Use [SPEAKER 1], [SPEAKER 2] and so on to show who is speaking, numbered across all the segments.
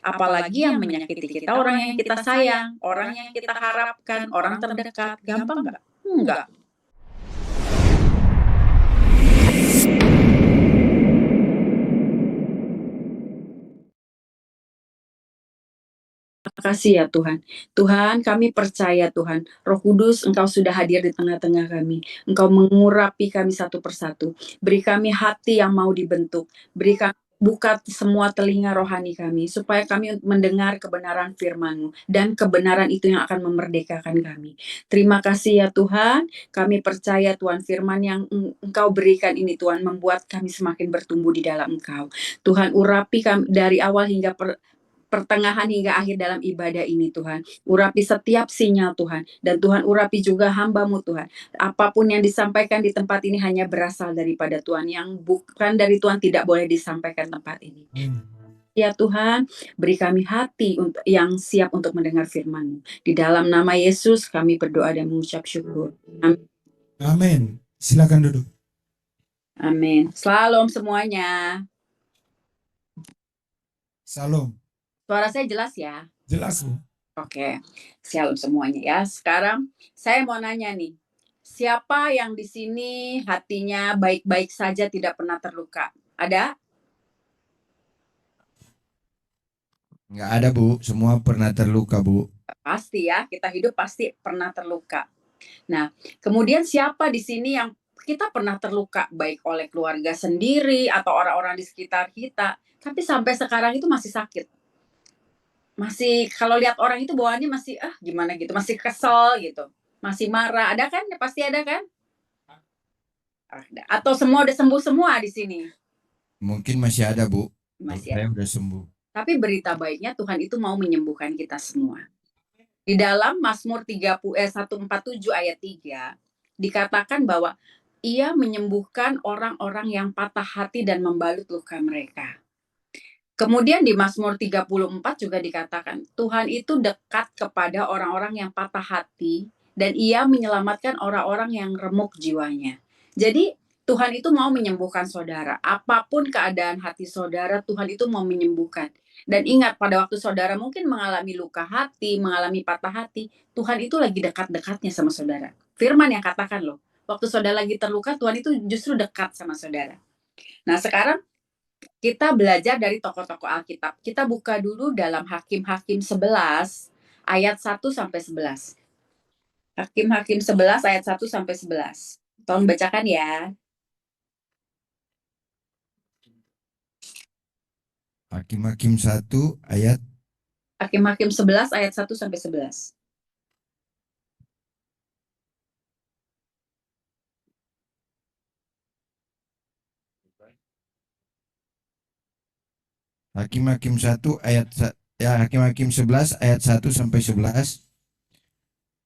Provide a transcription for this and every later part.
[SPEAKER 1] Apalagi yang menyakiti kita orang yang kita sayang, orang yang kita harapkan, orang terdekat. Gampang nggak? Enggak. Terima kasih ya Tuhan. Tuhan, kami percaya Tuhan, Roh Kudus Engkau sudah hadir di tengah-tengah kami. Engkau mengurapi kami satu persatu. Beri kami hati yang mau dibentuk. Beri kami buka semua telinga rohani kami, supaya kami mendengar kebenaran firman-Mu, dan kebenaran itu yang akan memerdekakan kami. Terima kasih ya Tuhan, kami percaya Tuhan firman yang Engkau berikan ini Tuhan, membuat kami semakin bertumbuh di dalam Engkau. Tuhan urapi kami dari awal hingga pertengahan hingga akhir dalam ibadah ini Tuhan. Urapi setiap sinyal Tuhan. Dan Tuhan urapi juga hamba-Mu Tuhan. Apapun yang disampaikan di tempat ini hanya berasal daripada Tuhan. Yang bukan dari Tuhan tidak boleh disampaikan tempat ini. Ya Tuhan, beri kami hati yang siap untuk mendengar firman-Mu. Di dalam nama Yesus kami berdoa dan mengucap syukur. Amin.
[SPEAKER 2] Amin. Silakan duduk.
[SPEAKER 1] Amin. Shalom semuanya.
[SPEAKER 2] Salam.
[SPEAKER 1] Suara saya jelas ya?
[SPEAKER 2] Jelas, Bu.
[SPEAKER 1] Oke, shalom semuanya ya. Sekarang saya mau nanya nih, siapa yang di sini hatinya baik-baik saja tidak pernah terluka? Ada?
[SPEAKER 2] Nggak ada, Bu. Semua pernah terluka, Bu.
[SPEAKER 1] Pasti ya, kita hidup pasti pernah terluka. Nah, kemudian siapa di sini yang kita pernah terluka, baik oleh keluarga sendiri atau orang-orang di sekitar kita, tapi sampai sekarang itu masih sakit. Masih kalau lihat orang itu bawaannya masih gimana gitu, masih kesel gitu, masih marah. Ada kan? Pasti ada kan? Atau semua udah sembuh semua di sini?
[SPEAKER 2] Mungkin masih ada, Bu.
[SPEAKER 1] Masih
[SPEAKER 2] Saya
[SPEAKER 1] ada.
[SPEAKER 2] udah sembuh.
[SPEAKER 1] Tapi berita baiknya Tuhan itu mau menyembuhkan kita semua. Di dalam Mazmur 147 ayat 3 dikatakan bahwa Ia menyembuhkan orang-orang yang patah hati dan membalut luka mereka. Kemudian di Mazmur 34 juga dikatakan, Tuhan itu dekat kepada orang-orang yang patah hati dan Ia menyelamatkan orang-orang yang remuk jiwanya. Jadi Tuhan itu mau menyembuhkan saudara. Apapun keadaan hati saudara, Tuhan itu mau menyembuhkan. Dan ingat, pada waktu saudara mungkin mengalami luka hati, mengalami patah hati, Tuhan itu lagi dekat-dekatnya sama saudara. Firman yang katakan loh, waktu saudara lagi terluka, Tuhan itu justru dekat sama saudara. Nah sekarang kita belajar dari tokoh-tokoh Alkitab. Kita buka dulu dalam Hakim-Hakim 11 ayat 1 sampai 11. Hakim-Hakim 11 ayat 1 sampai 11. Tolong bacakan ya.
[SPEAKER 2] Hakim-Hakim 1 ayat
[SPEAKER 1] Hakim-Hakim 11 ayat 1 sampai 11.
[SPEAKER 2] Hakim-Hakim 1 ayat Hakim-Hakim 11 ayat 1 sampai 11.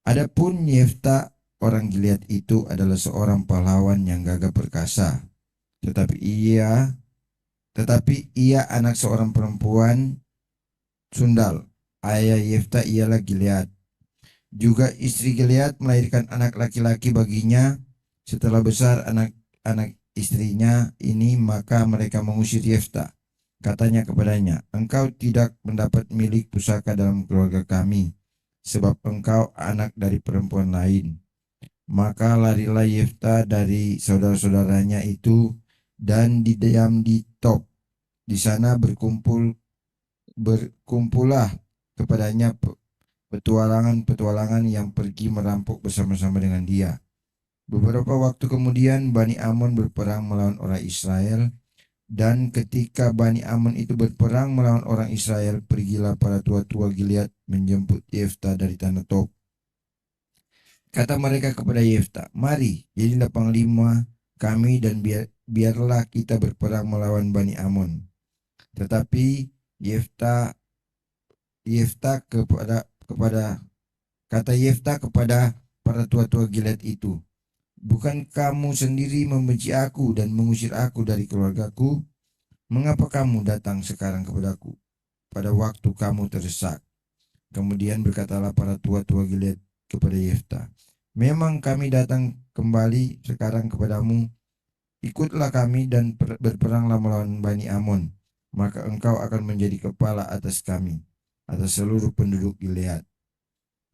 [SPEAKER 2] Adapun Yefta orang Gilead itu adalah seorang pahlawan yang gagah perkasa, tetapi ia anak seorang perempuan sundal. Ayah Yefta ialah Gilead. Juga istri Gilead melahirkan anak laki-laki baginya. Setelah besar anak-anak istrinya ini, maka mereka mengusir Yefta. Katanya kepadanya, engkau tidak mendapat milik pusaka dalam keluarga kami, sebab engkau anak dari perempuan lain. Maka larilah Yefta dari saudara-saudaranya itu dan diam di Top. Di sana berkumpullah kepadanya petualangan-petualangan yang pergi merampok bersama-sama dengan dia. Beberapa waktu kemudian Bani Amon berperang melawan orang Israel, dan ketika Bani Amon itu berperang melawan orang Israel, pergilah para tua-tua Gilead menjemput Yefta dari tanah Tob. Kata mereka kepada Yefta, mari jadilah panglima kami dan biarlah kita berperang melawan Bani Amon. Tetapi Yefta kata Yefta kepada para tua-tua Gilead itu, bukan kamu sendiri membenci aku dan mengusir aku dari keluargaku? Mengapa kamu datang sekarang kepadaku pada waktu kamu terdesak? Kemudian berkatalah para tua-tua Gilead kepada Yefta, memang kami datang kembali sekarang kepadamu. Ikutlah kami dan berperanglah melawan Bani Amon. maka engkau akan menjadi kepala atas kami, atas seluruh penduduk Gilead.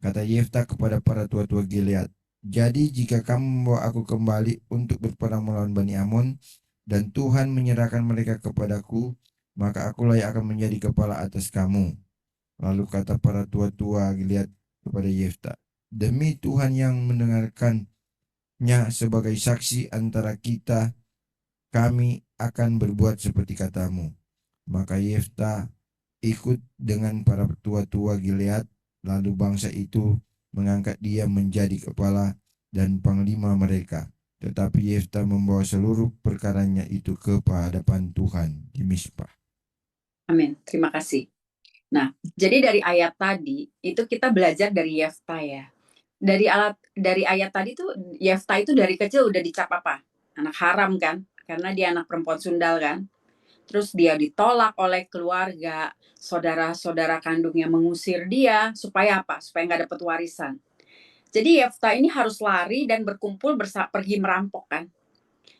[SPEAKER 2] Kata Yefta kepada para tua-tua Gilead, jadi jika kamu membawa aku kembali untuk berperang melawan Bani Amon, dan Tuhan menyerahkan mereka kepadaku, maka akulah yang akan menjadi kepala atas kamu. Lalu kata para tua-tua Gilead kepada Yefta, demi Tuhan yang mendengarkannya sebagai saksi antara kita, kami akan berbuat seperti katamu. Maka Yefta ikut dengan para tua-tua Gilead, lalu bangsa itu mengangkat dia menjadi kepala dan panglima mereka. Tetapi Yefta membawa seluruh perkaranya itu ke hadapan Tuhan di Mizpah.
[SPEAKER 1] Amin. Terima kasih. Nah, jadi dari ayat tadi itu kita belajar dari Yefta ya. Dari ayat tadi tuh Yefta itu dari kecil udah dicap apa? Anak haram kan? Karena dia anak perempuan sundal kan. Terus dia ditolak oleh keluarga, saudara-saudara kandungnya mengusir dia supaya apa? Supaya nggak dapat warisan. Jadi Yefta ini harus lari dan berkumpul pergi merampok kan.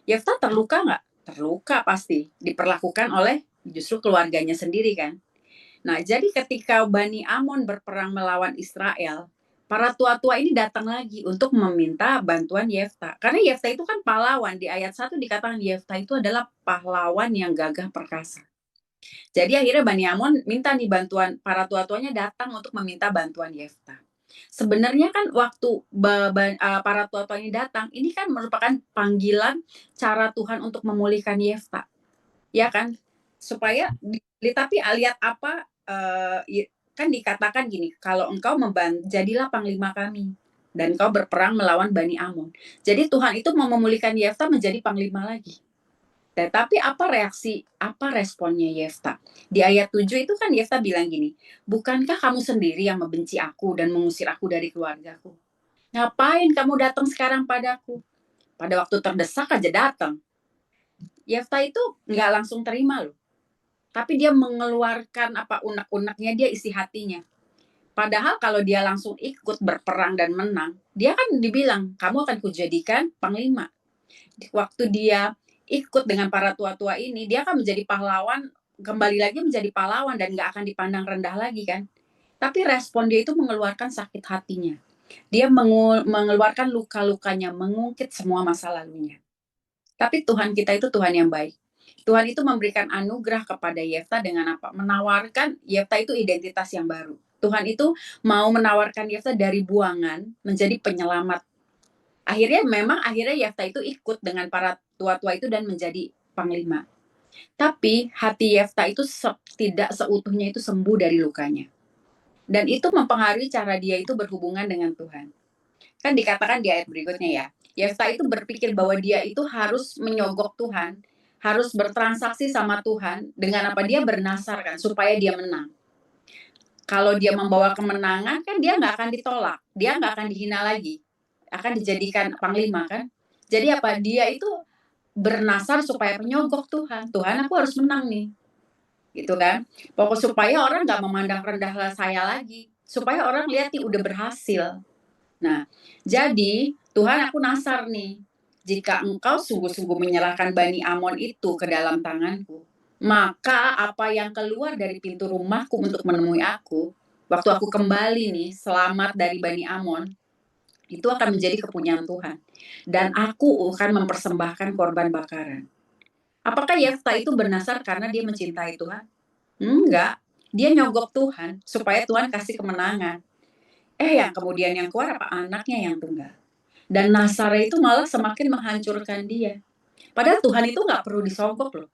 [SPEAKER 1] Yefta terluka nggak? Terluka pasti. Diperlakukan oleh justru keluarganya sendiri kan. Nah, jadi ketika Bani Amon berperang melawan Israel, para tua-tua ini datang lagi untuk meminta bantuan Yefta. Karena Yefta itu kan pahlawan. Di ayat 1 dikatakan Yefta itu adalah pahlawan yang gagah perkasa. Jadi akhirnya Bani Amon minta nih bantuan, para tua-tuanya datang untuk meminta bantuan Yefta. Sebenarnya kan waktu para tua-tuanya datang, ini kan merupakan panggilan cara Tuhan untuk memulihkan Yefta. Ya kan? Supaya tapi lihat apa kan dikatakan gini, kalau engkau jadilah panglima kami dan engkau berperang melawan Bani Amon. Jadi Tuhan itu mau memulihkan Yefta menjadi panglima lagi. Tetapi apa responnya Yefta? Di ayat 7 itu kan Yefta bilang gini, bukankah kamu sendiri yang membenci aku dan mengusir aku dari keluargaku? Ngapain kamu datang sekarang padaku? Pada waktu terdesak aja datang. Yefta itu nggak langsung terima loh. Tapi dia mengeluarkan apa unek-uneknya, dia isi hatinya. Padahal kalau dia langsung ikut berperang dan menang, dia kan dibilang, kamu akan kujadikan panglima. Waktu dia ikut dengan para tua-tua ini, dia akan menjadi pahlawan, kembali lagi menjadi pahlawan dan nggak akan dipandang rendah lagi kan. Tapi respon dia itu mengeluarkan sakit hatinya. Dia mengeluarkan luka-lukanya, mengungkit semua masa lalunya. Tapi Tuhan kita itu Tuhan yang baik. Tuhan itu memberikan anugerah kepada Yefta dengan apa? Menawarkan Yefta itu identitas yang baru. Tuhan itu mau menawarkan Yefta dari buangan menjadi penyelamat. Akhirnya Yefta itu ikut dengan para tua-tua itu dan menjadi panglima. Tapi hati Yefta itu tidak seutuhnya itu sembuh dari lukanya. Dan itu mempengaruhi cara dia itu berhubungan dengan Tuhan. Kan dikatakan di ayat berikutnya ya, Yefta itu berpikir bahwa dia itu harus menyogok Tuhan, harus bertransaksi sama Tuhan dengan apa dia bernasar kan supaya dia menang. Kalau dia membawa kemenangan kan dia nggak akan ditolak, dia nggak akan dihina lagi, akan dijadikan panglima kan. Jadi apa dia itu bernasar supaya menyogok Tuhan. Tuhan aku harus menang nih, gitu kan. Pokok supaya orang nggak memandang rendah saya lagi, supaya orang lihat nih udah berhasil. Nah, jadi Tuhan aku nasar nih, jika engkau sungguh-sungguh menyerahkan Bani Amon itu ke dalam tanganku, maka apa yang keluar dari pintu rumahku untuk menemui aku, waktu aku kembali nih, selamat dari Bani Amon, itu akan menjadi kepunyaan Tuhan. Dan aku akan mempersembahkan korban bakaran. Apakah Yefta itu bernasar karena dia mencintai Tuhan? Enggak. Dia nyogok Tuhan supaya Tuhan kasih kemenangan. Yang kemudian yang keluar apa? Anaknya yang tunggal. Dan Nasara itu malah semakin menghancurkan dia. Padahal Tuhan itu nggak perlu disogok loh.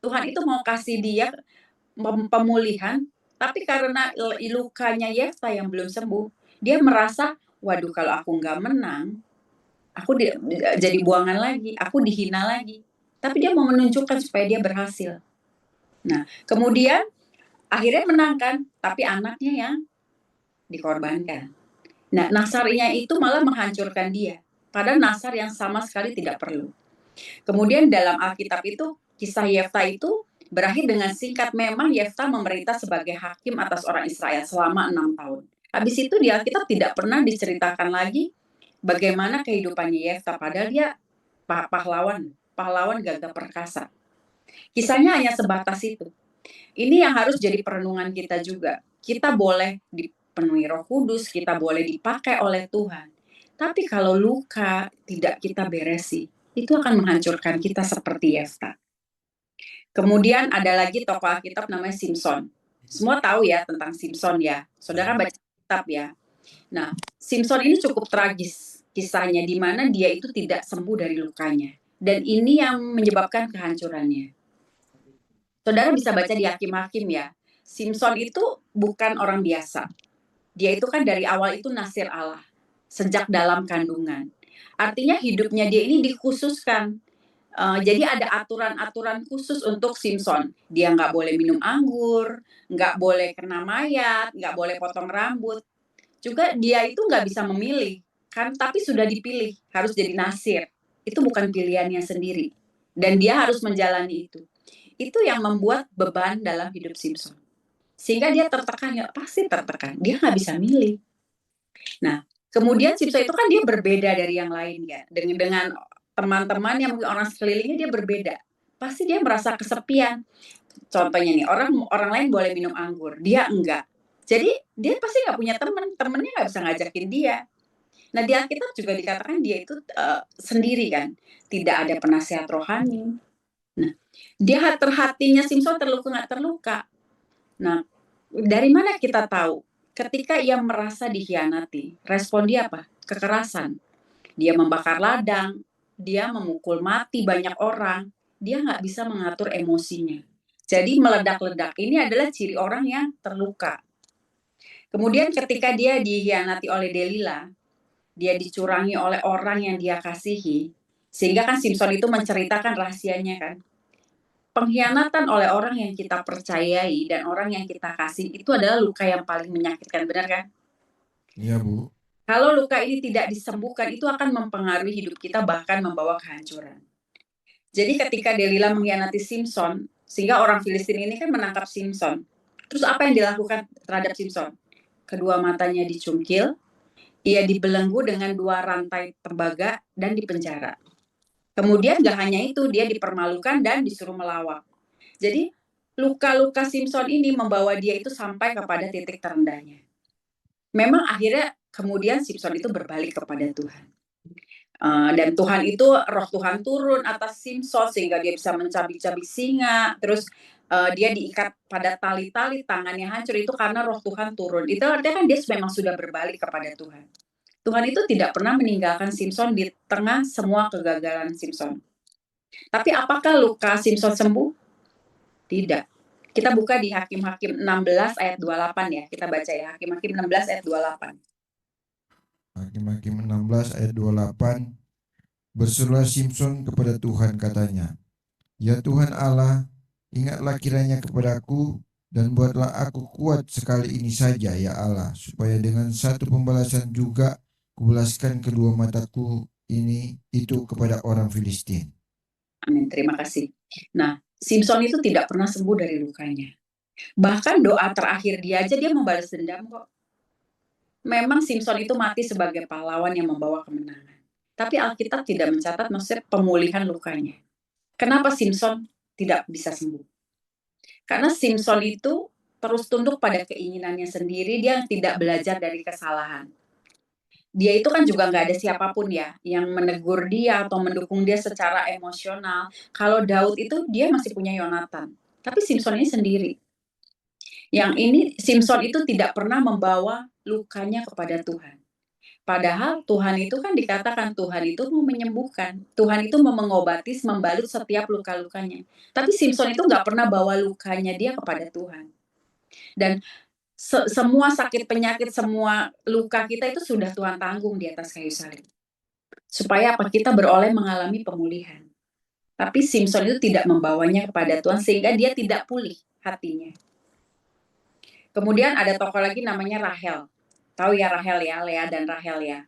[SPEAKER 1] Tuhan itu mau kasih dia pemulihan, tapi karena lukanya Yefta yang belum sembuh, dia merasa, waduh kalau aku nggak menang, aku jadi buangan lagi, aku dihina lagi. Tapi dia mau menunjukkan supaya dia berhasil. Nah, kemudian akhirnya menang kan, tapi anaknya yang dikorbankan. Nah, nasarnya itu malah menghancurkan dia. Padahal nasar yang sama sekali tidak perlu. Kemudian dalam Alkitab itu, kisah Yefta itu berakhir dengan singkat. Memang Yefta memerintah sebagai hakim atas orang Israel selama 6 tahun. Habis itu di Alkitab tidak pernah diceritakan lagi bagaimana kehidupannya Yefta. Padahal dia pahlawan gagah perkasa. Kisahnya hanya sebatas itu. Ini yang harus jadi perenungan kita juga. Kita boleh dipenuhi Roh Kudus, kita boleh dipakai oleh Tuhan. Tapi kalau luka tidak kita beresi, itu akan menghancurkan kita seperti Yefta. Kemudian ada lagi tokoh Alkitab namanya Simson. Semua tahu ya tentang Simson ya. Saudara baca kitab ya. Nah, Simson ini cukup tragis kisahnya di mana dia itu tidak sembuh dari lukanya. Dan ini yang menyebabkan kehancurannya. Saudara bisa baca di Hakim-Hakim ya. Simson itu bukan orang biasa. Dia itu kan dari awal itu nasir Allah. Sejak dalam kandungan. Artinya hidupnya dia ini dikhususkan. Jadi ada aturan-aturan khusus untuk Simson. Dia nggak boleh minum anggur, nggak boleh kena mayat, nggak boleh potong rambut. Juga dia itu nggak bisa memilih, kan? Tapi sudah dipilih, harus jadi nasir. Itu bukan pilihannya sendiri. Dan dia harus menjalani itu. Itu yang membuat beban dalam hidup Simson. Sehingga dia tertekan, ya pasti tertekan. Dia nggak bisa milih. Nah, kemudian Simson itu kan dia berbeda dari yang lain ya. Dengan teman-teman yang mungkin orang sekelilingnya dia berbeda. Pasti dia merasa kesepian. Contohnya nih, orang orang lain boleh minum anggur, dia enggak. Jadi dia pasti nggak punya teman, temennya nggak bisa ngajakin dia. Nah di Alkitab juga dikatakan dia itu sendiri kan, tidak ada penasehat rohani. Nah, dia terhatinya Simson terluka nggak terluka. Nah, dari mana kita tahu? Ketika ia merasa dikhianati, respon dia apa? Kekerasan. Dia membakar ladang, dia memukul mati banyak orang, dia nggak bisa mengatur emosinya. Jadi meledak-ledak ini adalah ciri orang yang terluka. Kemudian ketika dia dikhianati oleh Delila, dia dicurangi oleh orang yang dia kasihi, sehingga kan Simpson itu menceritakan rahasianya kan. Pengkhianatan oleh orang yang kita percayai dan orang yang kita kasih itu adalah luka yang paling menyakitkan, benar kan?
[SPEAKER 2] Iya, Bu.
[SPEAKER 1] Kalau luka ini tidak disembuhkan, itu akan mempengaruhi hidup kita, bahkan membawa kehancuran. Jadi ketika Delila mengkhianati Simpson, sehingga orang Filistin ini kan menangkap Simpson. Terus apa yang dilakukan terhadap Simpson? Kedua matanya dicungkil, ia dibelenggu dengan 2 rantai tembaga dan dipenjara. Kemudian gak hanya itu, dia dipermalukan dan disuruh melawak. Jadi luka-luka Simpson ini membawa dia itu sampai kepada titik terendahnya. Memang akhirnya kemudian Simpson itu berbalik kepada Tuhan. Dan Tuhan itu, roh Tuhan turun atas Simpson sehingga dia bisa mencabik-cabik singa. Terus dia diikat pada tali-tali, tangannya hancur, itu karena roh Tuhan turun. Itu artinya kan dia memang sudah berbalik kepada Tuhan. Tuhan itu tidak pernah meninggalkan Simpson di tengah semua kegagalan Simpson. Tapi apakah luka Simpson sembuh? Tidak. Kita buka di Hakim-Hakim 16 ayat 28 ya. Kita baca ya, Hakim-Hakim 16 ayat 28.
[SPEAKER 2] Hakim-Hakim 16 ayat 28. Berserulah Simpson kepada Tuhan, katanya, "Ya Tuhan Allah, ingatlah kiranya kepadaku dan buatlah aku kuat sekali ini saja ya Allah, supaya dengan satu pembalasan juga kubalaskan kedua mataku ini itu kepada orang Filistin."
[SPEAKER 1] Amin, terima kasih. Nah, Simpson itu tidak pernah sembuh dari lukanya. Bahkan doa terakhir dia aja dia membalas dendam kok. Memang Simpson itu mati sebagai pahlawan yang membawa kemenangan. Tapi Alkitab tidak mencatat maksudnya pemulihan lukanya. Kenapa Simpson tidak bisa sembuh? Karena Simpson itu terus tunduk pada keinginannya sendiri, dia tidak belajar dari kesalahan. Dia itu kan juga nggak ada siapapun ya yang menegur dia atau mendukung dia secara emosional. Kalau Daud itu dia masih punya Yonatan, tapi Simpson ini sendiri. Yang ini Simpson itu tidak pernah membawa lukanya kepada Tuhan. Padahal Tuhan itu kan dikatakan Tuhan itu mau menyembuhkan. Tuhan itu mau mengobati, membalut setiap luka-lukanya. Tapi Simpson itu nggak pernah bawa lukanya dia kepada Tuhan. Dan semua sakit penyakit, semua luka kita itu sudah Tuhan tanggung di atas kayu salib. Supaya apa? Kita beroleh mengalami pemulihan. Tapi Simpson itu tidak membawanya kepada Tuhan sehingga dia tidak pulih hatinya. Kemudian ada tokoh lagi namanya Rahel. Tahu ya Rahel ya, Lea dan Rahel ya.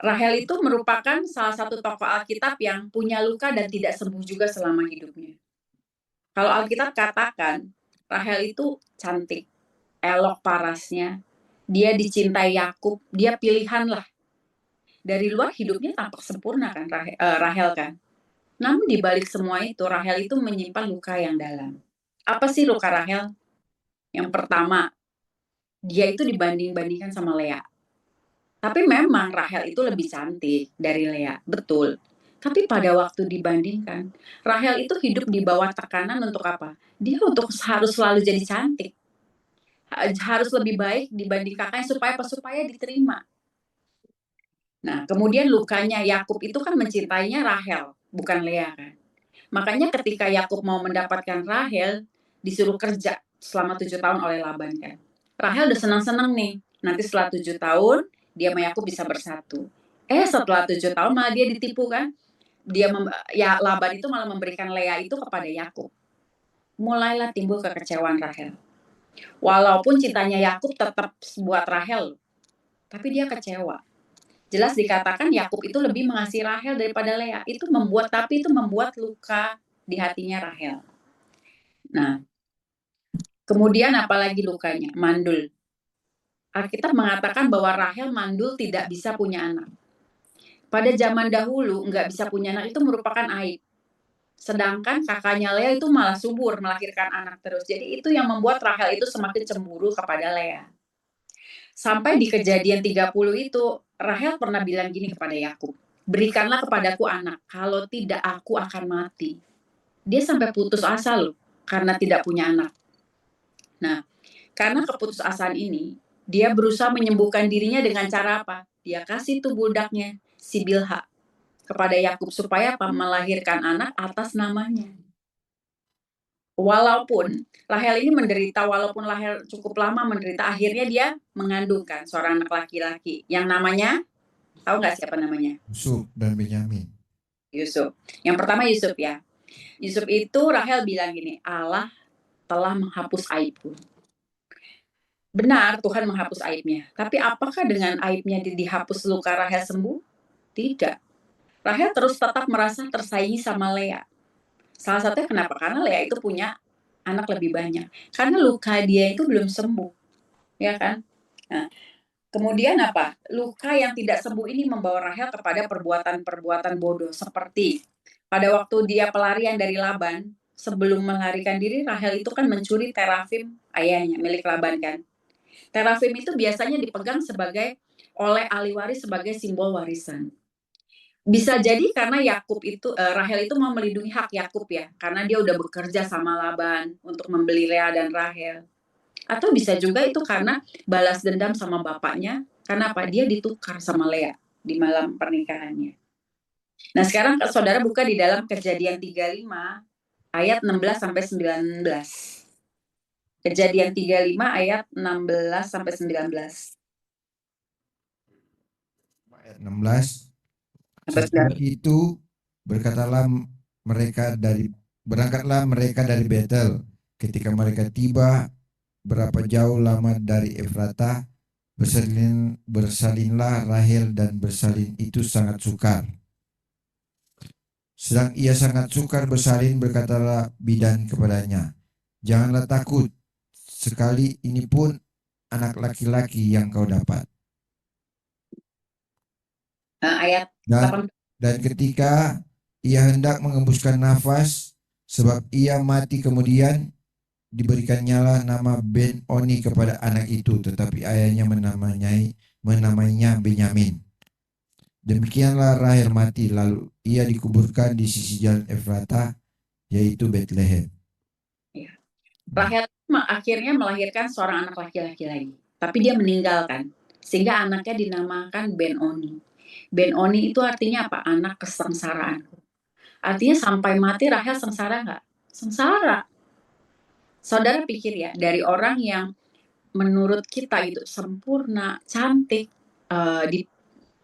[SPEAKER 1] Rahel itu merupakan salah satu tokoh Alkitab yang punya luka dan tidak sembuh juga selama hidupnya. Kalau Alkitab katakan, Rahel itu cantik, elok parasnya, dia dicintai Yakub, dia pilihan lah. Dari luar hidupnya tampak sempurna kan Rahel kan. Namun di balik semua itu Rahel itu menyimpan luka yang dalam. Apa sih luka Rahel? Yang pertama, dia itu dibanding-bandingkan sama Lea. Tapi memang Rahel itu lebih cantik dari Lea, betul. Tapi pada waktu dibandingkan, Rahel itu hidup di bawah tekanan untuk apa? Dia untuk harus selalu jadi cantik. Harus lebih baik dibanding kakaknya supaya apa? Supaya diterima. Nah, kemudian lukanya Yakub itu kan mencintainya Rahel, bukan Lea kan. Makanya ketika Yakub mau mendapatkan Rahel, disuruh kerja selama 7 tahun oleh Laban kan. Rahel udah senang-senang nih. Nanti setelah 7 tahun, dia sama Yakub bisa bersatu. Setelah 7 tahun malah dia ditipu kan. Ya Laban itu malah memberikan Lea itu kepada Yakub. Mulailah timbul kekecewaan Rahel. Walaupun cintanya Yakub tetap buat Rahel, tapi dia kecewa. Jelas dikatakan Yakub itu lebih mengasihi Rahel daripada Lea. Tapi itu membuat luka di hatinya Rahel. Nah, kemudian apalagi lukanya? Mandul. Alkitab mengatakan bahwa Rahel mandul tidak bisa punya anak. Pada zaman dahulu, nggak bisa punya anak itu merupakan aib. Sedangkan kakaknya Lea itu malah subur, melahirkan anak terus. Jadi itu yang membuat Rahel itu semakin cemburu kepada Lea. Sampai di kejadian 30 itu, Rahel pernah bilang gini kepada Yakub, berikanlah kepadaku anak, kalau tidak aku akan mati. Dia sampai putus asa loh, karena tidak punya anak. Nah, karena keputusasaan ini, dia berusaha menyembuhkan dirinya dengan cara apa? Dia kasih tuh budaknya, si Bilha, kepada Yakub supaya apa? Melahirkan anak atas namanya. Walaupun Rahel ini menderita, walaupun Rahel cukup lama menderita, akhirnya dia mengandungkan seorang anak laki-laki yang namanya, tahu nggak siapa namanya?
[SPEAKER 2] Yusuf dan Benyamin.
[SPEAKER 1] Yusuf. Yang pertama Yusuf ya. Yusuf itu Rahel bilang gini, Allah telah menghapus aibku. Benar, Tuhan menghapus aibnya. Tapi apakah dengan aibnya dihapus luka Rahel sembuh? Tidak. Rahel terus tetap merasa tersaingi sama Lea. Salah satunya kenapa? Karena Lea itu punya anak lebih banyak. Karena luka dia itu belum sembuh, ya kan? Nah, kemudian apa? Luka yang tidak sembuh ini membawa Rahel kepada perbuatan-perbuatan bodoh. Seperti pada waktu dia pelarian dari Laban, sebelum melarikan diri, Rahel itu kan mencuri terafim ayahnya, milik Laban kan. Terafim itu biasanya dipegang oleh ahli waris sebagai simbol warisan. Bisa jadi karena Rahel itu mau melindungi hak Yakub ya, karena dia udah bekerja sama Laban untuk membeli Lea dan Rahel. Atau bisa juga itu karena balas dendam sama bapaknya, karena apa? Dia ditukar sama Lea di malam pernikahannya. Nah, sekarang saudara buka di dalam Kejadian 35 ayat 16 sampai 19. Kejadian 35 ayat 16 sampai 19.
[SPEAKER 2] Ayat 16. Sesudah itu berkatalah berangkatlah mereka dari Betel. Ketika mereka tiba berapa jauh lama dari Efrata, bersalinlah Rahel dan bersalin itu sangat sukar. Sedang ia sangat sukar bersalin, berkatalah bidan kepadanya, janganlah takut, sekali ini pun anak laki-laki yang kau dapat.
[SPEAKER 1] Ayat
[SPEAKER 2] Dan ketika ia hendak mengembuskan nafas, sebab ia mati, kemudian diberikannya nama Ben-Oni kepada anak itu, tetapi ayahnya menamainya Benyamin. Demikianlah Rahel mati, lalu ia dikuburkan di sisi jalan Efrata, yaitu Bethlehem.
[SPEAKER 1] Rahel akhirnya melahirkan seorang anak laki-laki lagi, tapi dia meninggalkan, sehingga anaknya dinamakan Ben-Oni. Ben-Oni itu artinya apa? Anak kesengsaraan. Artinya sampai mati Rahel sengsara nggak? Sengsara. Saudara pikir ya, dari orang yang menurut kita itu sempurna, cantik,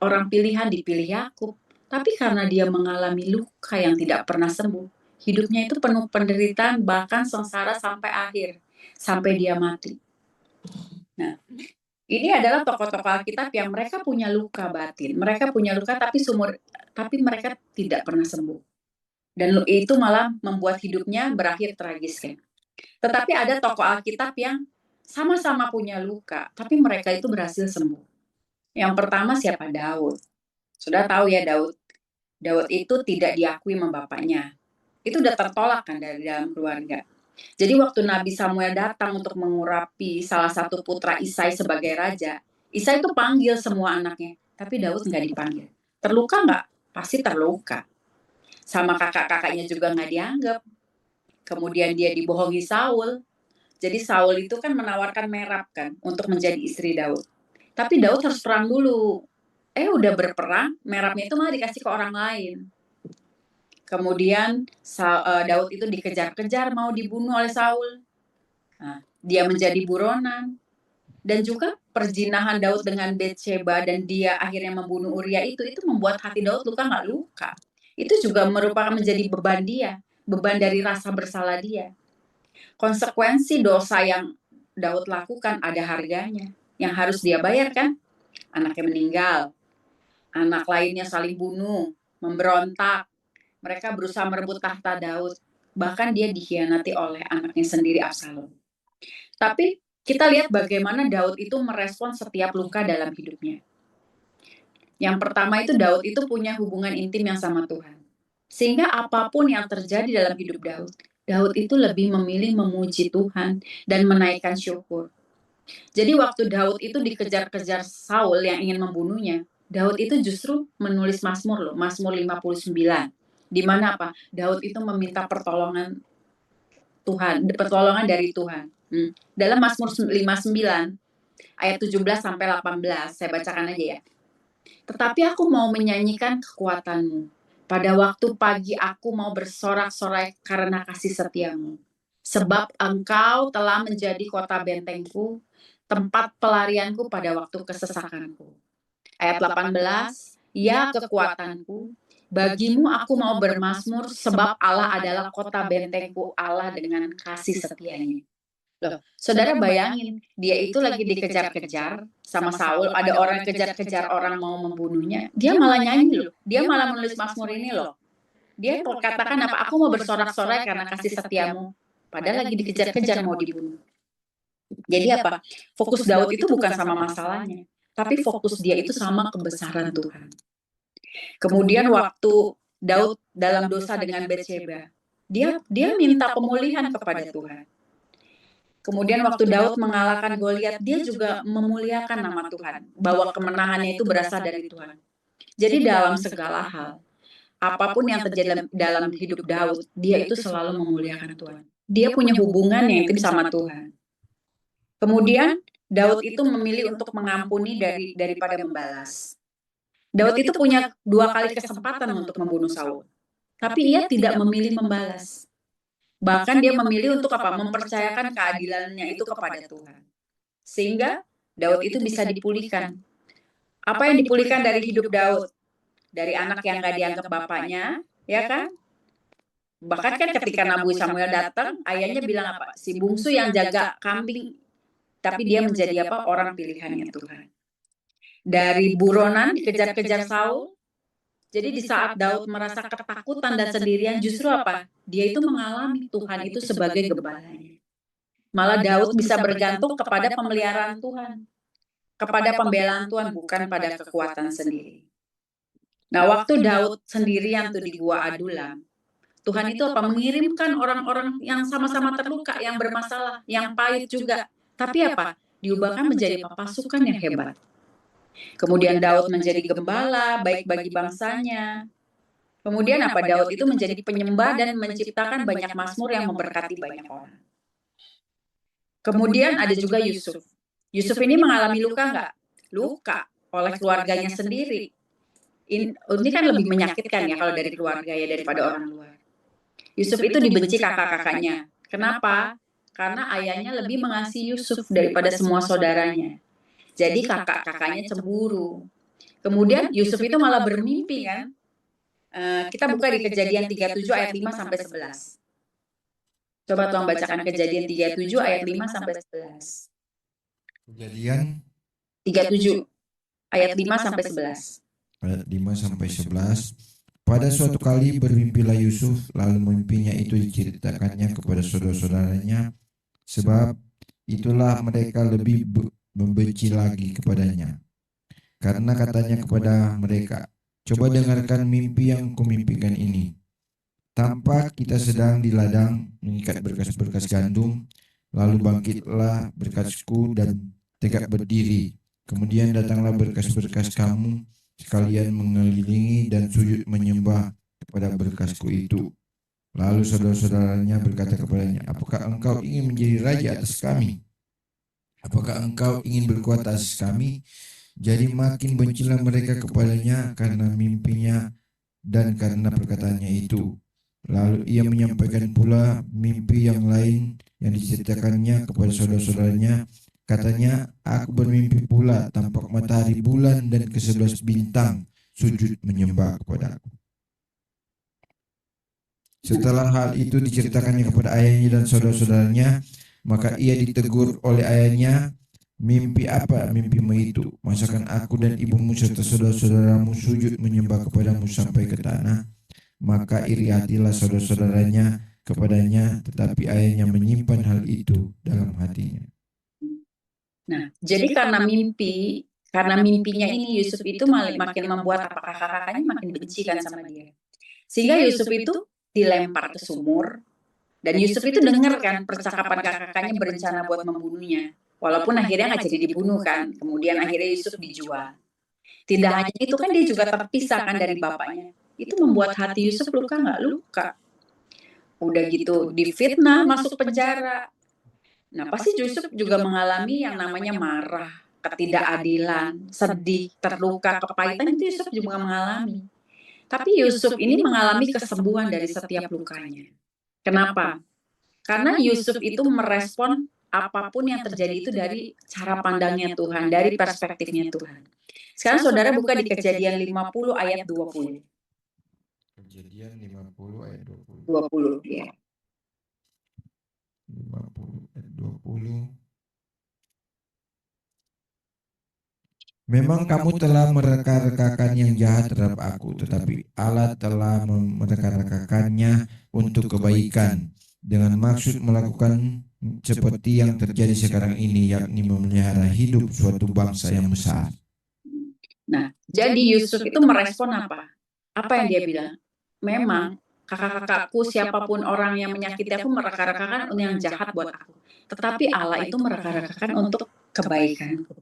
[SPEAKER 1] orang pilihan dipilih Yakub, tapi karena dia mengalami luka yang tidak pernah sembuh, hidupnya itu penuh penderitaan, bahkan sengsara sampai akhir, sampai dia mati. Nah, ini adalah tokoh-tokoh Alkitab yang mereka punya luka batin, mereka punya luka tapi mereka tidak pernah sembuh. Dan itu malah membuat hidupnya berakhir tragis kan. Tetapi ada tokoh Alkitab yang sama-sama punya luka, tapi mereka itu berhasil sembuh. Yang pertama siapa? Daud. Sudah tahu ya Daud. Daud itu tidak diakui sama bapaknya. Itu udah tertolak kan dari dalam keluarga. Jadi waktu Nabi Samuel datang untuk mengurapi salah satu putra Isai sebagai raja, Isai itu panggil semua anaknya, tapi Daud nggak dipanggil. Terluka nggak? Pasti terluka. Sama kakak-kakaknya juga nggak dianggap. Kemudian dia dibohongi Saul. Jadi Saul itu kan menawarkan Merab kan untuk menjadi istri Daud. Tapi Daud harus perang dulu. Udah berperang, Merabnya itu malah dikasih ke orang lain. Kemudian Daud itu dikejar-kejar mau dibunuh oleh Saul. Nah, dia menjadi buronan. Dan juga perzinahan Daud dengan Betsheba dan dia akhirnya membunuh Uria itu membuat hati Daud luka nggak luka. Itu juga merupakan menjadi beban dia, beban dari rasa bersalah dia. Konsekuensi dosa yang Daud lakukan ada harganya, yang harus dia bayar kan? Anaknya meninggal, anak lainnya saling bunuh, memberontak, mereka berusaha merebut tahta Daud, bahkan dia dikhianati oleh anaknya sendiri Absalom. Tapi kita lihat bagaimana Daud itu merespon setiap luka dalam hidupnya. Yang pertama itu Daud itu punya hubungan intim yang sama Tuhan. Sehingga apapun yang terjadi dalam hidup Daud, Daud itu lebih memilih memuji Tuhan dan menaikkan syukur. Jadi waktu Daud itu dikejar-kejar Saul yang ingin membunuhnya, Daud itu justru menulis Mazmur loh, Mazmur 59. Di mana apa? Daud itu meminta pertolongan Tuhan, pertolongan dari Tuhan. Dalam Mazmur 59 ayat 17 sampai 18, saya bacakan aja ya. Tetapi aku mau menyanyikan kekuatanmu. Pada waktu pagi aku mau bersorak-sorai karena kasih setiamu. Sebab engkau telah menjadi kota bentengku, tempat pelarianku pada waktu kesesakanku. Ayat 18, ya kekuatanku, bagimu aku mau bermazmur sebab Allah adalah kota bentengku, Allah dengan kasih setianya. Loh, saudara bayangin, dia itu lagi dikejar-kejar sama Saul, ada orang kejar-kejar orang mau membunuhnya, dia malah nyanyi loh, dia malah menulis Mazmur ini loh. Dia katakan apa, aku mau bersorak-sorai karena kasih setiamu, padahal lagi dikejar-kejar mau dibunuh. Jadi apa, fokus Daud itu bukan sama masalahnya, tapi fokus dia itu sama kebesaran Tuhan. Kemudian waktu Daud dalam dosa dengan Betsheba, dia minta pemulihan kepada Tuhan. Kemudian waktu Daud mengalahkan Goliat, dia juga memuliakan nama Tuhan, bahwa kemenangannya itu berasal dari Tuhan. Jadi dalam segala hal, apapun yang terjadi dalam hidup Daud, dia itu selalu memuliakan Tuhan. Dia punya hubungan yang intim sama Tuhan. Kemudian Daud itu memilih untuk mengampuni daripada membalas. Daud itu punya 2 kali kesempatan untuk membunuh Saul, tapi ia tidak memilih membalas. Bahkan dia memilih untuk apa? Mempercayakan keadilannya itu kepada Tuhan. Sehingga Daud itu bisa dipulihkan. Apa yang dipulihkan dari hidup Daud? Dari anak yang gak dianggap bapaknya, ya kan? Bahkan kan ketika Nabi Samuel datang, ayahnya bilang apa? Si bungsu yang jaga kambing, tapi dia menjadi apa? Orang pilihannya Tuhan. Dari buronan dikejar-kejar Saul, jadi di saat Daud merasa ketakutan dan sendirian, justru apa? Dia itu mengalami Tuhan itu sebagai gembalanya. Malah Daud bisa bergantung kepada pemeliharaan Tuhan, kepada pembelaan Tuhan, bukan pada kekuatan sendiri. Nah, waktu Daud sendirian tuh di Gua Adulam, Tuhan itu apa? Mengirimkan orang-orang yang sama-sama terluka, yang bermasalah, yang pahit juga. Tapi apa? Diubahkan menjadi pasukan yang hebat. Kemudian Daud menjadi gembala, baik bagi bangsanya. Kemudian apa? Daud itu menjadi penyembah dan menciptakan banyak mazmur yang memberkati banyak orang. Kemudian ada juga Yusuf. Yusuf ini mengalami luka nggak? Luka oleh keluarganya sendiri. Ini kan lebih menyakitkan ya kalau dari keluarga ya daripada orang luar. Yusuf itu dibenci kakak-kakaknya. Kenapa? Karena ayahnya lebih mengasihi Yusuf daripada semua saudaranya. Jadi kakak-kakaknya cemburu. Kemudian Yusuf itu malah bermimpi kan. Kita buka di Kejadian 37 ayat 5 sampai 11. Coba Tuhan bacakan Kejadian 37 ayat 5 sampai 11.
[SPEAKER 2] Kejadian
[SPEAKER 1] 37 ayat 5 sampai 11.
[SPEAKER 2] ayat 5 sampai 11. Pada suatu kali bermimpilah Yusuf, lalu mimpinya itu diceritakannya kepada saudara-saudaranya, sebab itulah mereka lebih membenci lagi kepadanya. Karena katanya kepada mereka, coba dengarkan mimpi yang kumimpikan ini. Tampak kita sedang di ladang mengikat berkas-berkas gandum, lalu bangkitlah berkasku dan tegak berdiri. Kemudian datanglah berkas-berkas kamu sekalian mengelilingi dan sujud menyembah kepada berkasku itu. Lalu saudara-saudaranya berkata kepadanya, apakah engkau ingin menjadi raja atas kami? Apakah engkau ingin berkuat atas kami? Jadi makin bencilah mereka kepadanya karena mimpinya dan karena perkataannya itu. Lalu ia menyampaikan pula mimpi yang lain yang diceritakannya kepada saudara-saudaranya. Katanya, aku bermimpi pula tampak matahari, bulan, dan ke-11 bintang sujud menyembah kepadaku. Setelah hal itu diceritakannya kepada ayahnya dan saudara-saudaranya, maka ia ditegur oleh ayahnya, mimpi apa mimpimu itu? Masakan aku dan ibumu serta saudara-saudaramu sujud menyembah kepadamu sampai ke tanah? Maka iri hatilah saudara-saudaranya kepadanya, tetapi ayahnya menyimpan hal itu dalam hatinya.
[SPEAKER 1] Nah, jadi karena mimpinya ini Yusuf itu makin membuat apa kakak-kakaknya makin benci kan sama dia. Sehingga Yusuf itu dilempar ke sumur, dan Yusuf itu dengar kan percakapan kakak-kakaknya berencana buat membunuhnya. Walaupun akhirnya nggak jadi dibunuh kan, kemudian akhirnya Yusuf dijual. Tidak hanya itu kan dia juga terpisah kan dari bapaknya. Itu membuat hati Yusuf luka nggak luka. Udah gitu difitnah masuk penjara. Nah pasti Yusuf juga mengalami yang namanya marah, ketidakadilan, sedih, terluka, kepahitan itu Yusuf juga mengalami. Tapi Yusuf ini mengalami kesembuhan dari setiap lukanya. Kenapa? Karena Yusuf itu merespon apapun yang terjadi itu dari cara pandangnya Tuhan, dari perspektifnya Tuhan. Sekarang saudara buka di Kejadian 50 ayat 20.
[SPEAKER 2] Kejadian 50 ayat 20.
[SPEAKER 1] 20 ya.
[SPEAKER 2] 50 ayat 20. Memang kamu telah mereka-rekakan yang jahat terhadap aku, tetapi Allah telah mereka-rekakannya untuk kebaikan, dengan maksud melakukan seperti yang terjadi sekarang ini, yakni memelihara hidup suatu bangsa yang besar.
[SPEAKER 1] Nah, jadi Yusuf itu merespon apa? Apa yang dia bilang? Memang kakak-kakakku, siapapun orang yang menyakiti aku mereka-rekakan yang jahat buat aku. Tetapi Allah itu mereka-rekakan untuk kebaikanku.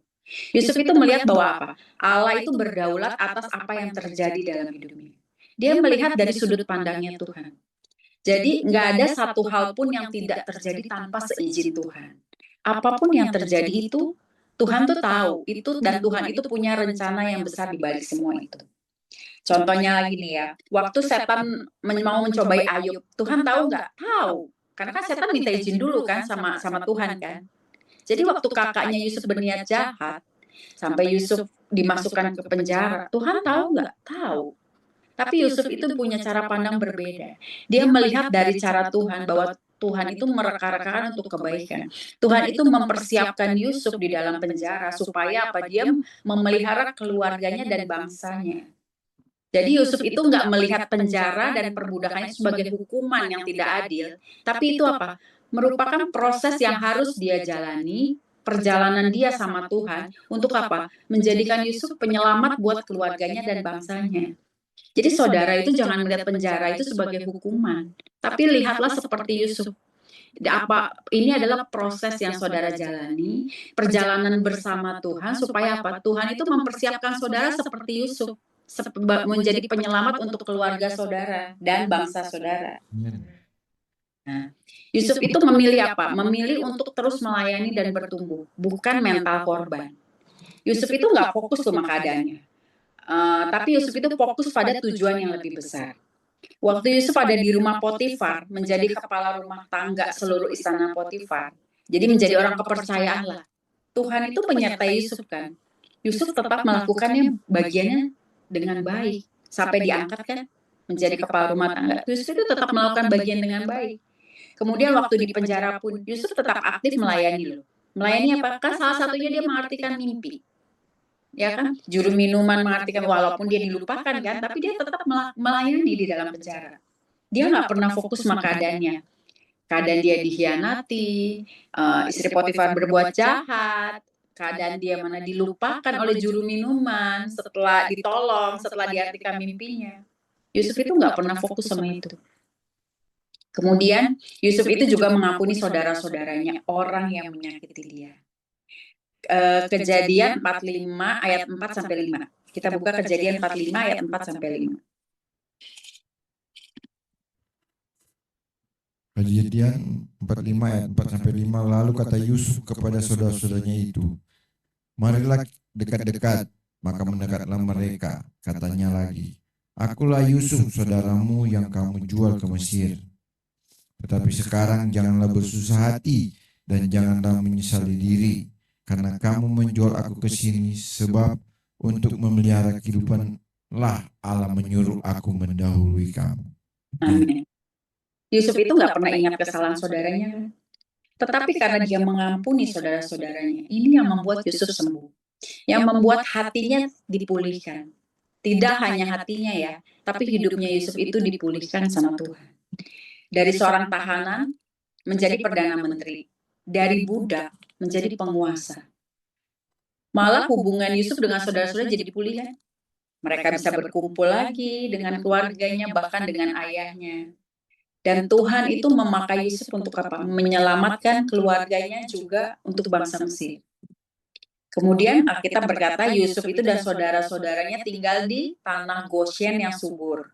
[SPEAKER 1] Yusuf itu melihat bahwa apa? Allah itu berdaulat atas apa yang terjadi dalam hidupnya. Dia melihat dari sudut pandangnya Tuhan. Jadi nggak ada satu hal pun yang tidak terjadi tanpa seizin Tuhan. Apapun yang terjadi itu, Tuhan tuh tahu itu, dan Tuhan itu punya rencana yang besar di balik semua itu. Contohnya lagi nih ya, waktu setan mau mencobai Ayub, Tuhan tahu nggak? Tahu, karena kan setan minta izin dulu kan sama sama Tuhan kan. Jadi waktu kakaknya Yusuf berniat jahat, sampai Yusuf dimasukkan ke penjara, Tuhan tahu nggak? Tahu. Tapi Yusuf itu punya cara pandang berbeda. Dia melihat dari cara Tuhan bahwa Tuhan itu mereka-rekakan untuk kebaikan. Tuhan itu mempersiapkan Yusuf di dalam penjara supaya apa? Dia memelihara keluarganya dan bangsanya. Jadi Yusuf itu nggak melihat penjara dan perbudakannya sebagai hukuman yang tidak adil, tapi itu apa? Merupakan proses yang harus dia jalani, perjalanan dia sama Tuhan untuk apa? Menjadikan Yusuf penyelamat buat keluarganya dan bangsanya. Jadi saudara itu jangan melihat penjara itu sebagai hukuman, tapi lihatlah seperti Yusuf. Apa ini adalah proses yang saudara jalani, perjalanan bersama Tuhan supaya apa? Tuhan itu mempersiapkan saudara seperti Yusuf, menjadi penyelamat untuk keluarga saudara dan bangsa saudara. Nah, Yusuf itu memilih apa? Memilih untuk terus melayani dan bertumbuh, bukan mental korban. Yusuf itu nggak fokus sama keadaannya. Tapi Yusuf itu fokus pada tujuan yang lebih besar. Waktu Yusuf ada di rumah Potifar, menjadi kepala rumah tangga seluruh istana Potifar. Jadi menjadi orang kepercayaan lah. Tuhan itu menyertai Yusuf kan. Yusuf tetap melakukannya bagiannya dengan baik. Sampai diangkat kan menjadi kepala rumah tangga. Yusuf itu tetap melakukan bagian dengan baik. Kemudian waktu di penjara pun Yusuf tetap aktif melayani loh. Melayani apa? Kan salah satunya dia mengartikan mimpi. Ya kan, juru minuman mengartikan walaupun dia dilupakan kan, tapi dia tetap melayani di dalam penjara. Dia nggak pernah fokus sama keadaannya. Keadaan dia dikhianati, istri Potifar berbuat jahat, keadaan dia mana dilupakan oleh juru minuman setelah ditolong, setelah diartikan mimpinya. Yusuf itu nggak pernah fokus sama itu. Kemudian Yusuf itu juga mengampuni saudara-saudaranya, orang yang menyakiti dia. Kejadian 45 ayat 4 sampai 5. Kita buka Kejadian 45 ayat 4 sampai 5.
[SPEAKER 2] Kejadian 45 ayat 4 sampai 5. Lalu kata Yusuf kepada saudara-saudaranya itu, marilah dekat-dekat. Maka mendekatlah mereka. Katanya lagi, akulah Yusuf saudaramu yang kamu jual ke Mesir. Tetapi sekarang janganlah bersusah hati dan janganlah menyesali diri, karena kamu menjual aku ke sini, sebab untuk memelihara kehidupan lah Allah menyuruh aku mendahului kamu.
[SPEAKER 1] Amin. Yusuf itu nggak pernah ingat kesalahan saudaranya, tetapi karena dia mengampuni saudara-saudaranya, ini yang membuat Yusuf sembuh, yang membuat hatinya dipulihkan. Tidak hanya hatinya ya, tapi hidupnya Yusuf itu dipulihkan sama Tuhan. Dari seorang tahanan menjadi perdana menteri, dari budak menjadi penguasa. Malah hubungan Yusuf dengan saudara-saudara jadi dipulihkan. Mereka bisa berkumpul lagi dengan keluarganya, bahkan dengan ayahnya. Dan Tuhan itu memakai Yusuf untuk apa? Menyelamatkan keluarganya juga untuk bangsa Mesir. Kemudian Alkitab berkata Yusuf itu dan saudara-saudaranya tinggal di tanah Goshen yang subur.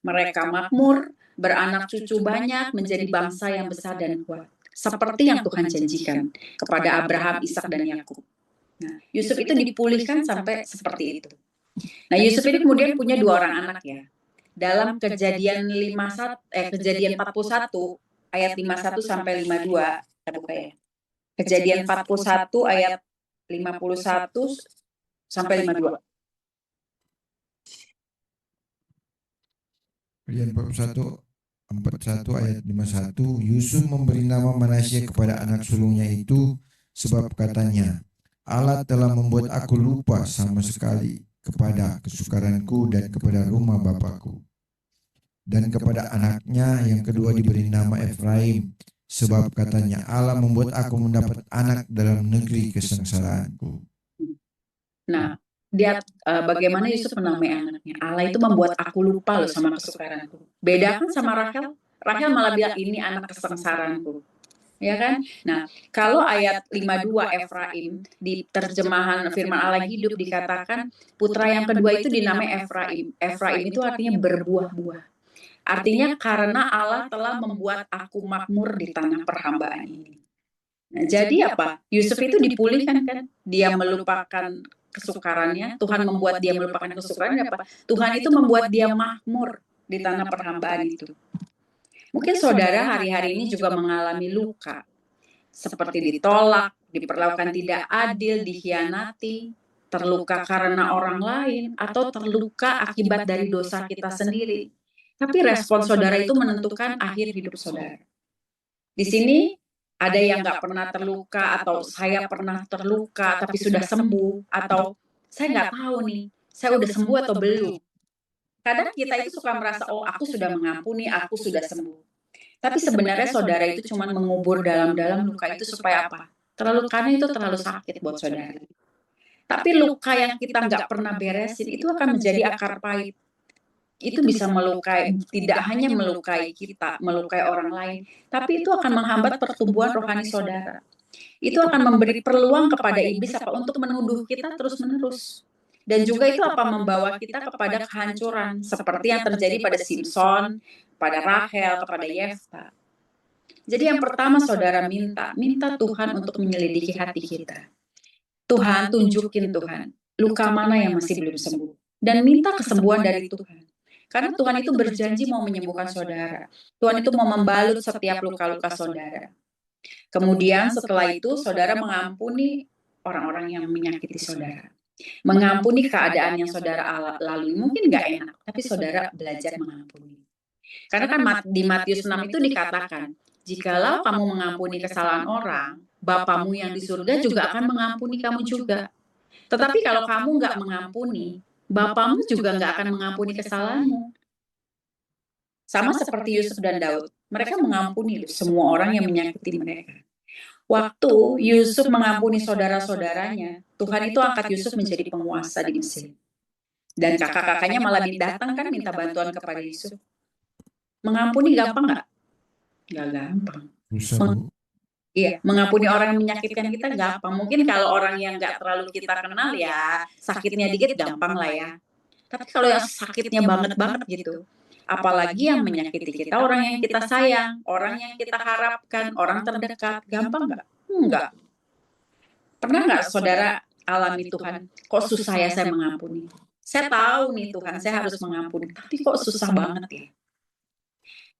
[SPEAKER 1] Mereka makmur, beranak cucu banyak, menjadi bangsa yang besar dan kuat. Seperti yang Tuhan janjikan kepada Abraham, Ishak dan Yakub. Nah, Yusuf itu dipulihkan sampai seperti itu. Nah, Yusuf ini kemudian punya dua orang anak ya. Dalam Kejadian 41 ayat 51 sampai 52, kita buka ya. Kejadian 41 ayat 51 sampai 52.
[SPEAKER 2] Kejadian 41 ayat 51, Yusuf memberi nama Manasye kepada anak sulungnya itu, sebab katanya, Allah telah membuat aku lupa sama sekali kepada kesukaranku dan kepada rumah bapakku. Dan kepada anaknya yang kedua diberi nama Efraim, sebab katanya, Allah membuat aku mendapat anak dalam negeri kesengsaraanku.
[SPEAKER 1] Nah, dia bagaimana Yusuf menamai anaknya? Allah itu membuat aku lupa loh sama kesukaranku. Beda kan sama Rahel? Rahel malah bilang ini anak kesengsaraanku. Ya kan? Nah, kalau ayat 52 Efraim di terjemahan firman Allah hidup dikatakan putra yang kedua itu dinamai Efraim. Efraim itu artinya berbuah-buah. Artinya karena Allah telah membuat aku makmur di tanah perhambaan ini. Nah, jadi apa? Yusuf itu dipulihkan kan? Dia melupakan kesukarannya, Tuhan membuat dia melupakan kesukarannya apa? Tuhan itu membuat dia makmur di tanah perhambaan itu. Mungkin saudara hari-hari ini juga mengalami luka, seperti ditolak, diperlakukan tidak adil, dikhianati, terluka karena orang lain, atau terluka akibat dari dosa kita sendiri. Tapi respon saudara itu menentukan akhir hidup saudara. Di sini ada yang nggak pernah terluka, atau saya pernah terluka tapi sudah sembuh, atau saya nggak tahu nih, saya udah sembuh atau belum. Kadang kita itu suka merasa, oh aku sudah mengampuni, aku sudah sembuh. Tapi sebenarnya saudara itu cuma mengubur dalam-dalam luka itu supaya apa? Karena itu terlalu sakit buat saudara. Tapi luka yang kita nggak pernah beresin itu akan menjadi akar pahit. Itu bisa melukai, tidak hanya melukai kita, melukai orang lain, tapi itu akan menghambat pertumbuhan rohani saudara. Itu akan memberi peluang kepada iblis apa untuk menuduh kita terus-menerus. Dan juga itu apa membawa kita kepada kehancuran seperti yang terjadi pada Simpson, pada Rahel, kepada Yefta. Jadi yang pertama saudara minta Tuhan untuk menyelidiki hati kita. Tuhan, tunjukin Tuhan, luka mana yang masih belum sembuh. Dan minta kesembuhan dari Tuhan. Karena Tuhan itu berjanji mau menyembuhkan saudara. Tuhan itu mau membalut setiap luka-luka saudara. Kemudian setelah itu saudara mengampuni orang-orang yang menyakiti saudara. Mengampuni keadaan yang saudara lalui. Mungkin nggak enak, tapi saudara belajar mengampuni. Karena kan di Matius 6 itu dikatakan, jikalau kamu mengampuni kesalahan orang, Bapamu yang di surga juga akan mengampuni kamu juga. Tetapi kalau kamu nggak mengampuni, Bapamu juga nggak akan mengampuni kesalahanmu. Sama seperti Yusuf dan Daud, mereka mengampuni semua orang yang menyakiti mereka. Waktu Yusuf mengampuni saudara-saudaranya, Tuhan itu angkat Yusuf menjadi penguasa di Mesir. Dan kakak-kakaknya malah datang kan minta bantuan kepada Yusuf. Mengampuni gampang nggak? Gak gampang.
[SPEAKER 2] Susah, Bu.
[SPEAKER 1] Iya, mengampuni orang yang menyakitkan kita gampang. Mungkin kalau orang yang nggak terlalu kita kenal ya, sakitnya dikit gampang lah ya. Tapi kalau yang sakitnya banget-banget gitu, apalagi yang menyakiti kita, orang yang kita sayang, orang yang kita harapkan, orang terdekat, gampang nggak? Enggak. Pernah nggak saudara alami Tuhan, kok susah ya saya mengampuni? Saya tahu nih Tuhan, saya harus mengampuni, tapi kok susah banget ya?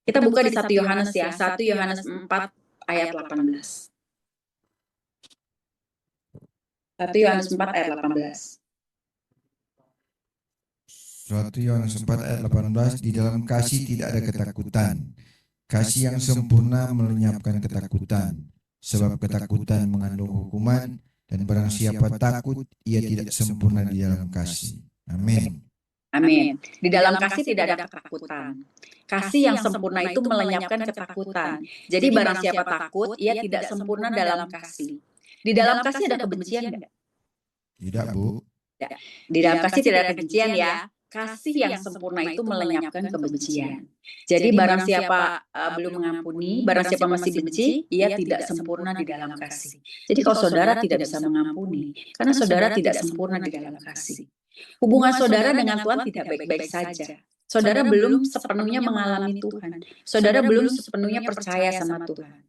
[SPEAKER 1] Kita buka di 1 Yohanes ya, 1 Yohanes 4 ayat 18. 1 Yohanes 4 ayat 18.
[SPEAKER 2] 1 Yohanes 4 ayat 18, di dalam kasih tidak ada ketakutan. Kasih yang sempurna melenyapkan ketakutan, sebab ketakutan mengandung hukuman, dan barang siapa takut, ia tidak sempurna di dalam kasih. Amin.
[SPEAKER 1] Amin. Di dalam kasih tidak ada ketakutan. Kasih yang sempurna itu melenyapkan ketakutan. Jadi barang siapa takut, ia tidak sempurna dalam kasih. Di dalam kasih ada kebencian nggak?
[SPEAKER 2] Tidak, Bu.
[SPEAKER 1] Di dalam kasih tidak ada kebencian ya. Kasih yang sempurna itu melenyapkan kebencian. Jadi barang siapa belum mengampuni, barang siapa masih benci, ia tidak sempurna di dalam kasih. Jadi kalau saudara tidak bisa mengampuni, karena saudara tidak sempurna di dalam kasih. Hubungan saudara dengan Tuhan tidak baik-baik saja. Saudara belum sepenuhnya mengalami Tuhan. Saudara belum sepenuhnya percaya sama Tuhan.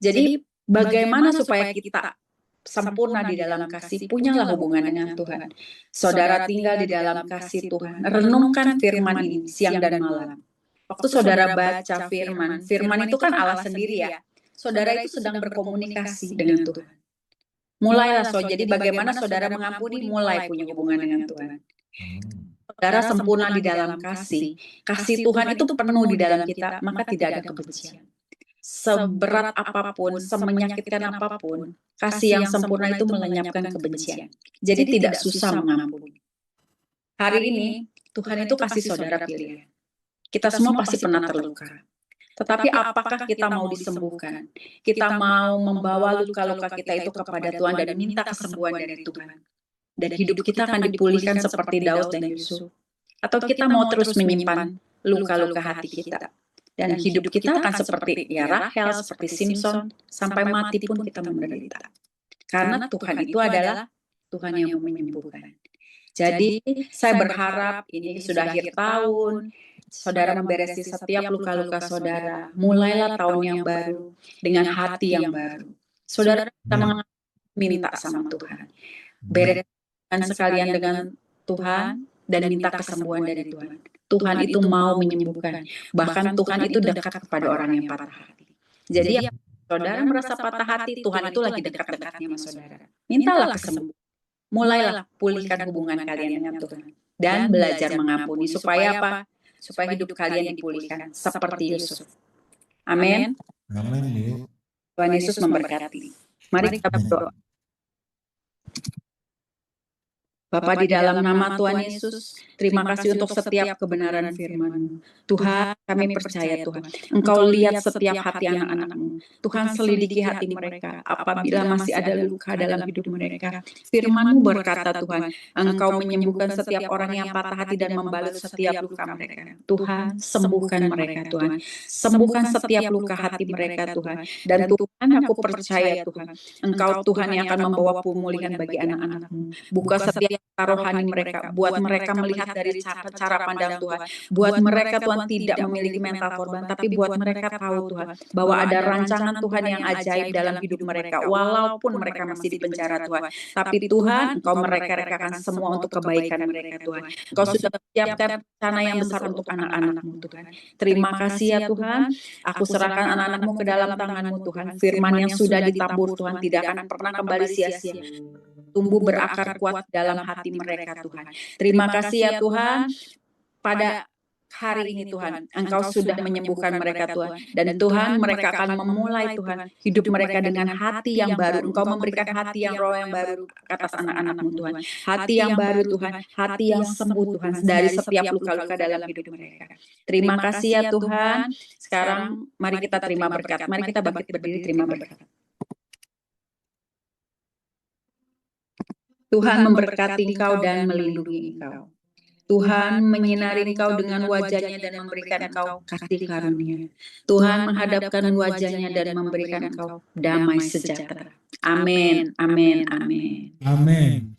[SPEAKER 1] Jadi bagaimana supaya kita sempurna di dalam kasih, punyalah hubungan dengan Tuhan. Saudara tinggal di dalam kasih Tuhan. Renungkan firman ini siang dan malam. Waktu saudara baca firman, firman itu kan Allah sendiri ya. Saudara itu sedang berkomunikasi dengan Tuhan. Mulailah jadi bagaimana saudara mengampuni, mulai punya hubungan dengan Tuhan. Saudara sempurna di dalam kasih. Kasih Tuhan itu penuh di dalam kita, maka tidak ada kebencian. Seberat apapun, semenyakitkan apapun, kasih yang sempurna itu melenyapkan kebencian. Jadi tidak susah mengampuni. Hari ini Tuhan itu kasih saudara pilihan. Kita semua pasti pernah terluka. Tetapi apakah kita mau disembuhkan? Kita mau membawa luka-luka kita itu kepada Tuhan dan minta kesembuhan dari Tuhan. Dan hidup kita akan dipulihkan seperti Daud dan Yusuf. Atau kita mau terus menyimpan luka-luka hati kita. Dan hidup kita akan seperti ya Rahel, seperti Simpson, sampai mati pun kita menderita. Karena Tuhan itu adalah Tuhan yang menyembuhkan. Jadi saya berharap ini sudah akhir tahun, saudara memberesi setiap luka-luka saudara. Mulailah tahun yang baru dengan hati yang baru. Saudara kita minta sama Tuhan. Bereskan sekalian dengan Tuhan dan minta kesembuhan dari Tuhan. Tuhan itu mau menyembuhkan. Bahkan Tuhan itu dekat kepada orang yang patah hati. Jadi saudara merasa patah hati, Tuhan itu lagi dekat-dekatnya sama saudara. Mintalah kesembuhan. Mulailah pulihkan hubungan kalian dengan Tuhan. Dan belajar mengampuni. Supaya apa? Supaya hidup kalian dipulihkan seperti Yusuf. Amin.
[SPEAKER 2] Amin, Bu.
[SPEAKER 1] Tuhan Yesus memberkati. Mari kita berdoa. Bapa di dalam nama Tuhan Yesus, terima kasih untuk setiap kebenaran firman-Mu. Tuhan, kami percaya Tuhan, Engkau lihat setiap hati anak-anak-Mu. Tuhan selidiki hati mereka, apabila masih ada luka dalam hidup mereka. Firman-Mu berkata Tuhan, Engkau menyembuhkan setiap orang yang patah hati dan membalut setiap luka mereka. Tuhan, sembuhkan mereka Tuhan. Sembuhkan setiap luka hati mereka Tuhan. Dan Tuhan, aku percaya Tuhan, Engkau Tuhan yang akan membawa pemulihan bagi anak-anak-Mu. Buka setiap rohani mereka, buat mereka melihat dari cara pandang Tuhan, buat mereka Tuhan tidak memiliki mental korban, tapi buat mereka tahu Tuhan bahwa ada rancangan Tuhan yang ajaib dalam hidup mereka, walaupun mereka masih di penjara Tuhan. Tapi Tuhan, Engkau mereka-rekakan semua untuk kebaikan mereka Tuhan. Engkau sudah menyiapkan rencana yang besar untuk anak-anak-Mu Tuhan. Terima kasih ya Tuhan, aku serahkan anak-anak-Mu ke dalam tangan-Mu Tuhan. Firman yang sudah ditabur Tuhan tidak akan pernah kembali sia-sia, tumbuh berakar kuat dalam hati mereka Tuhan. Terima kasih ya Tuhan, pada hari ini Tuhan, Engkau sudah menyembuhkan mereka Tuhan. Dan Tuhan, mereka akan memulai Tuhan, hidup mereka dengan hati yang baru. Engkau memberikan hati yang roh yang baru atas anak-anak-Mu Tuhan. Hati yang baru Tuhan, hati yang sembuh Tuhan, dari setiap luka-luka dalam hidup mereka. Terima kasih ya Tuhan. Sekarang mari kita terima berkat. Mari kita bangkit berdiri terima berkat. Tuhan memberkati engkau dan melindungi engkau. Tuhan menyinari engkau dengan wajah-Nya dan memberikan engkau kasih karunia. Tuhan menghadapkan wajah-Nya dan memberikan engkau damai sejahtera. Amin, amin, amin.
[SPEAKER 3] Amin.